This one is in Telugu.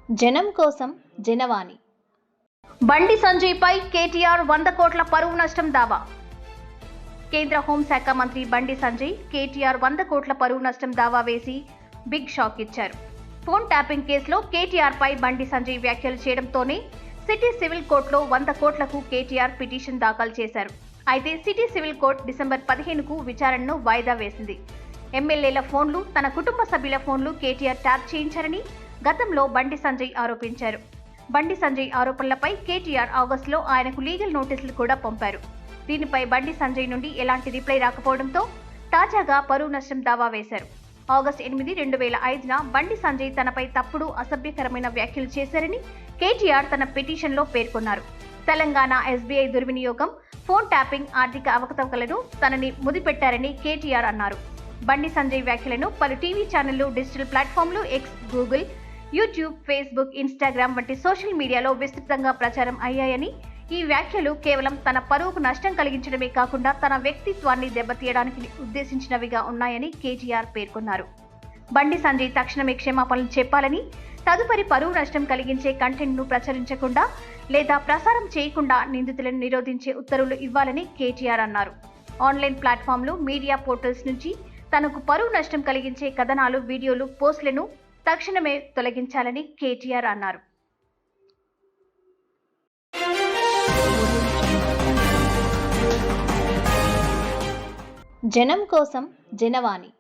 జనం కోసం జనవాణి. బండి సంజయ్ పై కేటీఆర్ 100 కోట్ల పరువు నష్టం దావా. కేంద్ర హోంశాఖ మంత్రి బండి సంజయ్ కేటీఆర్ 100 కోట్ల పరువు నష్టం దావా వేసి బిగ్ షాక్ ఇచ్చారు. ఫోన్ ట్యాపింగ్ కేసులో కేటీఆర్ పై బండి సంజయ్ వ్యాఖ్యలు చేయడంతోనే సిటీ సివిల్ కోర్టులో 100 కోట్లకు కేటీఆర్ పిటిషన్ దాఖలు చేశారు. అయితే సిటీ సివిల్ కోర్టు డిసెంబర్ 15కు విచారణను వాయిదా వేసింది. ఎమ్మెల్యేల ఫోన్లు, తన కుటుంబ సభ్యుల ఫోన్లు కేటీఆర్ ట్యాప్ చేయించారని గతంలో బండి సంజయ్ ఆరోపించారు. బండి సంజయ్ ఆరోపణలపై కేటీఆర్ ఆగస్టులో ఆయనకు లీగల్ నోటీసులు కూడా పంపారు. దీనిపై బండి సంజయ్ నుండి ఎలాంటి రిప్లై రాకపోవడంతో తాజాగా పరువు నష్టం దావా వేశారు. ఆగస్టు 8, 2005న బండి సంజయ్ తనపై తప్పుడు, అసభ్యకరమైన వ్యాఖ్యలు చేశారని కేటీఆర్ తన పిటిషన్లో పేర్కొన్నారు. తెలంగాణ ఎస్బీఐ దుర్వినియోగం, ఫోన్ ట్యాపింగ్, ఆర్థిక అవకతవకలను తనని ముదిపెట్టారని కేటీఆర్ అన్నారు. బండి సంజయ్ వ్యాఖ్యలను పలు టీవీ ఛానళ్లు, డిజిటల్ ప్లాట్ఫామ్లు, X, Google, YouTube, Facebook, Instagram వంటి సోషల్ మీడియాలో విస్తృతంగా ప్రచారం అయ్యాయని, ఈ వ్యాఖ్యలు కేవలం తన పరువుకు నష్టం కలిగించడమే కాకుండా తన వ్యక్తిత్వాన్ని దెబ్బతీయడానికి ఉద్దేశించినవిగా ఉన్నాయని కేటీఆర్ పేర్కొన్నారు. బండి సంజయ్ తక్షణమే క్షమాపణలు చెప్పాలని, తదుపరి పరువు నష్టం కలిగించే కంటెంట్ను ప్రచురించకుండా లేదా ప్రసారం చేయకుండా నిందితులను నిరోధించే ఉత్తర్వులు ఇవ్వాలని కేటీఆర్ అన్నారు. ఆన్లైన్ ప్లాట్ఫామ్లు, మీడియా పోర్టల్స్ నుంచి తనకు పరువు నష్టం కలిగించే కథనాలు, వీడియోలు, పోస్టులను తక్షణమే తొలగించాలని కేటీఆర్ అన్నారు. జనం కోసం జనవాణి.